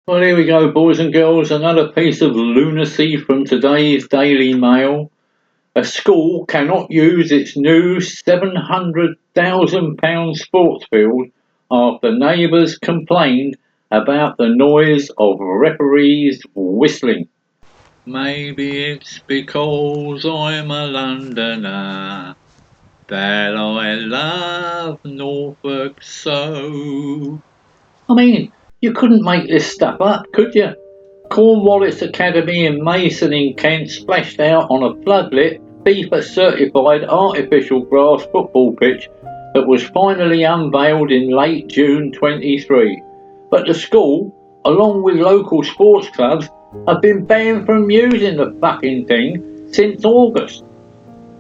Well, here we go, boys and girls. Another piece of lunacy from today's Daily Mail. A school cannot use its new £700,000 sports field after neighbours complained about the noise of referees whistling. Maybe it's because I'm a Londoner that I love Norfolk so. I mean, you couldn't make this stuff up, could you? Cornwallis Academy in Mason in Kent splashed out on a floodlit, FIFA-certified artificial grass football pitch that was finally unveiled in late June 23. But the school, along with local sports clubs, have been banned from using the fucking thing since August.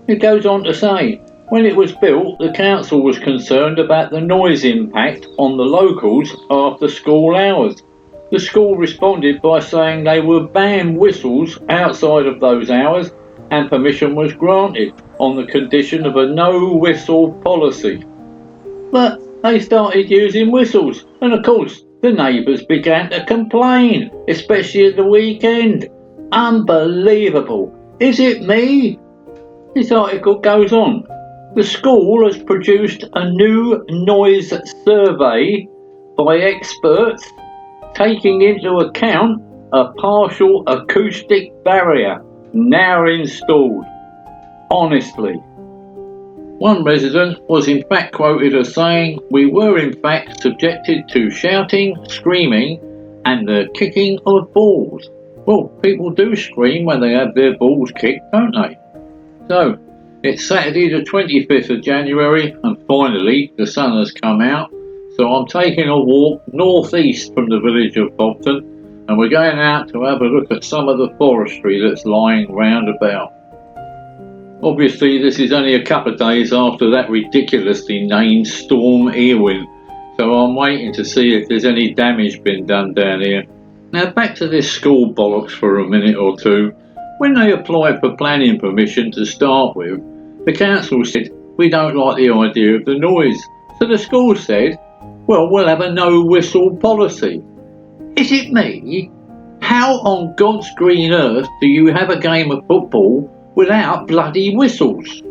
It goes on to say, when it was built, the council was concerned about the noise impact on the locals after school hours. The school responded by saying they would ban whistles outside of those hours, and permission was granted on the condition of a no-whistle policy. But they started using whistles, and of course the neighbours began to complain, especially at the weekend. Unbelievable! Is it me? This article goes on. The school has produced a new noise survey by experts taking into account a partial acoustic barrier now installed. Honestly. One resident was in fact quoted as saying, "We were in fact subjected to shouting, screaming and the kicking of balls." Well, people do scream when they have their balls kicked, don't they? So, it's Saturday the 25th of January and finally the sun has come out. So I'm taking a walk northeast from the village of Bobton and we're going out to have a look at some of the forestry that's lying round about. Obviously this is only a couple of days after that ridiculously named Storm Eowyn, so I'm waiting to see if there's any damage been done down here. Now back to this school bollocks for a minute or two. When they applied for planning permission to start with, the council said, "We don't like the idea of the noise." So the school said, "Well, we'll have a no-whistle policy." Is it me? How on God's green earth do you have a game of football without bloody whistles?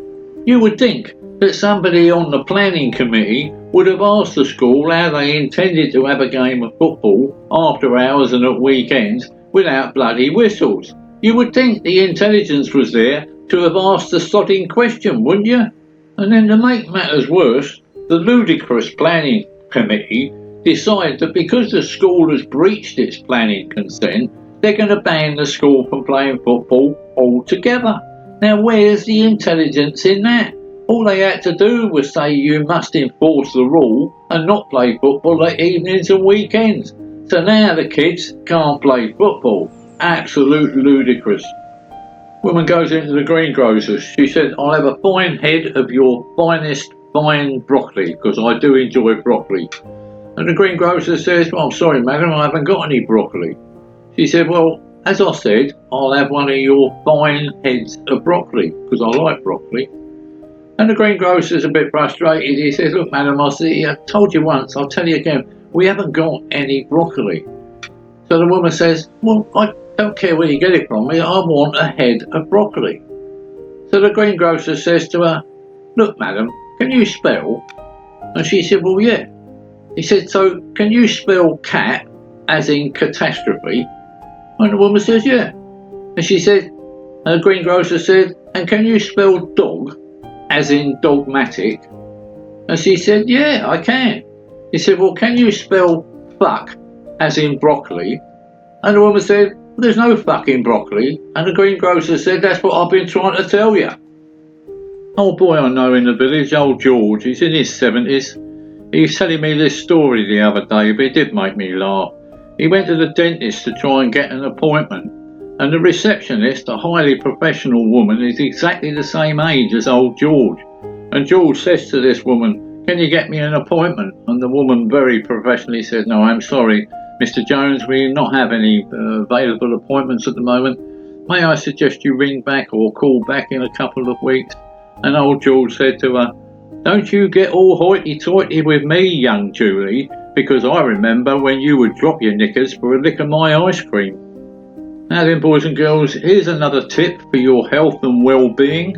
You would think that somebody on the planning committee would have asked the school how they intended to have a game of football after hours and at weekends without bloody whistles. You would think the intelligence was there to have asked the sodding question, wouldn't you? And then to make matters worse, the ludicrous planning committee decide that because the school has breached its planning consent, they're going to ban the school from playing football altogether. Now where's the intelligence in that? All they had to do was say you must enforce the rule and not play football at evenings and weekends. So now the kids can't play football. Absolute ludicrous. Woman goes into the greengrocer's. She said, "I'll have a fine head of your finest fine broccoli, because I do enjoy broccoli." And the greengrocer says, "Well, I'm sorry, madam, I haven't got any broccoli." She said, "Well, as I said, I'll have one of your fine heads of broccoli, because I like broccoli." And the greengrocer's a bit frustrated. He says, "Look, madam, I told you once, I'll tell you again, we haven't got any broccoli." So the woman says, "Well, I don't care where you get it from me, I want a head of broccoli." So the greengrocer says to her, "Look, madam, can you spell?" And she said, "Well, yeah." He said, "So can you spell cat as in catastrophe?" And the woman says, "Yeah." And she said, and the greengrocer said, "And can you spell dog as in dogmatic?" And she said, "Yeah, I can." He said, "Well, can you spell fuck as in broccoli?" And the woman said, "Well, there's no fucking broccoli." And the greengrocer said, "That's what I've been trying to tell you." Old boy I know in the village, old George, he's in his 70s. He was telling me this story the other day, but it did make me laugh. He went to the dentist to try and get an appointment, and the receptionist, a highly professional woman, is exactly the same age as old George. And George says to this woman, "Can you get me an appointment?" And the woman very professionally said, "No, I'm sorry, Mr. Jones, we do not have any available appointments at the moment. May I suggest you ring back or call back in a couple of weeks?" And old George said to her, "Don't you get all hoity-toity with me, young Julie. because I remember when you would drop your knickers for a lick of my ice cream. Now then, boys and girls, here's another tip for your health and well-being.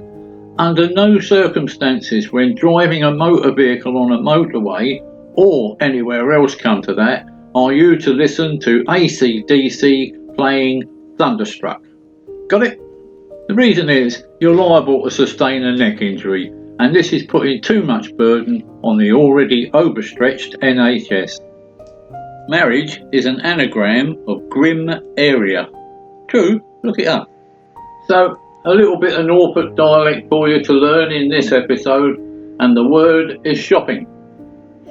Under no circumstances when driving a motor vehicle on a motorway or anywhere else come to that are you to listen to AC/DC playing Thunderstruck. Got it? The reason is you're liable to sustain a neck injury, and this is putting too much burden on the already overstretched NHS. Marriage is an anagram of grim area. True, look it up. So, a little bit of Norfolk dialect for you to learn in this episode, and the word is shopping.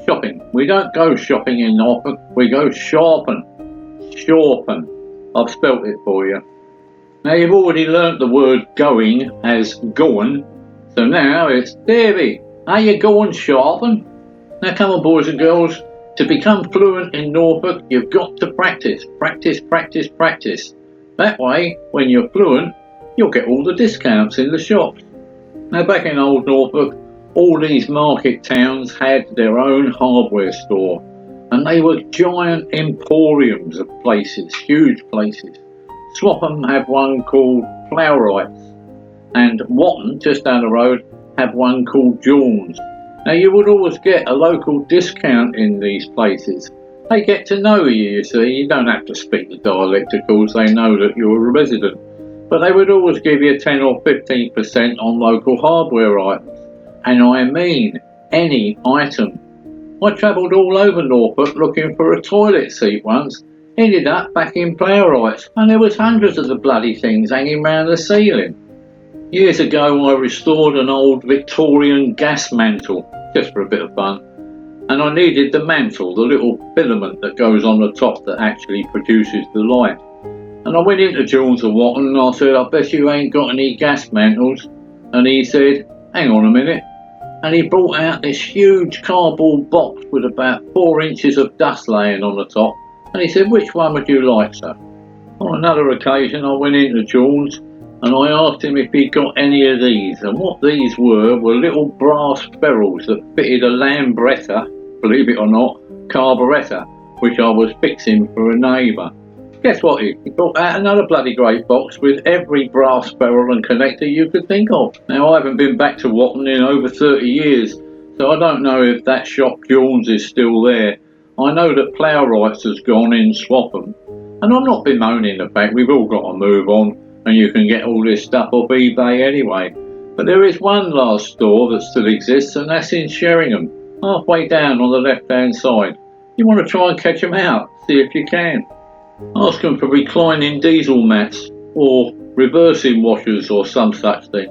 Shopping. We don't go shopping in Norfolk, we go sharpen. Sharpen. I've spelt it for you. Now you've already learnt the word going as going, so now it's Davy, are you going sharpen? Now come on, boys and girls, to become fluent in Norfolk you've got to practice, practice, practice, practice. That way, when you're fluent, you'll get all the discounts in the shops. Now back in old Norfolk, all these market towns had their own hardware store, and they were giant emporiums of places, huge places. Swapham had one called Plowrights, and Watton, just down the road, had one called Jones. Now you would always get a local discount in these places. They get to know you see, you don't have to speak the dialect of course, they know that you're a resident. But they would always give you 10 or 15% on local hardware items. And I mean any item. I travelled all over Norfolk looking for a toilet seat once, ended up back in Plowrights, and there was hundreds of the bloody things hanging round the ceiling. Years ago I restored an old Victorian gas mantle, just for a bit of fun, and I needed the mantle, the little filament that goes on the top that actually produces the light. And I went into Jones and Watton and I said, I bet you ain't got any gas mantles. And he said, hang on a minute. And he brought out this huge cardboard box with about 4 inches of dust laying on the top. And he said, which one would you like, sir? On another occasion, I went into Jones and I asked him if he'd got any of these. And what these were little brass ferrules that fitted a Lambretta, believe it or not, carburettor, which I was fixing for a neighbour. Guess what? He brought out another bloody great box with every brass ferrule and connector you could think of. Now, I haven't been back to Watton in over 30 years, so I don't know if that shop Jones is still there. I know that Plowrights has gone in Swapham, and I'm not bemoaning the fact we've all got to move on, and you can get all this stuff off eBay anyway. But there is one last store that still exists, and that's in Sheringham, halfway down on the left-hand side. You want to try and catch them out, see if you can. Ask them for reclining diesel mats or reversing washers or some such thing.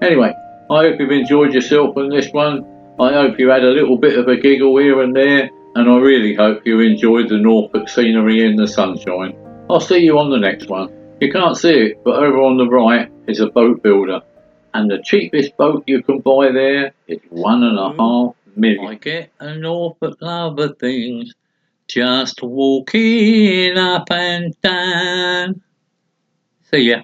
Anyway, I hope you've enjoyed yourself on this one. I hope you had a little bit of a giggle here and there, and I really hope you enjoyed the Norfolk scenery in the sunshine. I'll see you on the next one. You can't see it, but over on the right is a boat builder, and the cheapest boat you can buy there is $1.5 million. I get an awful lot of things just walking up and down. See ya.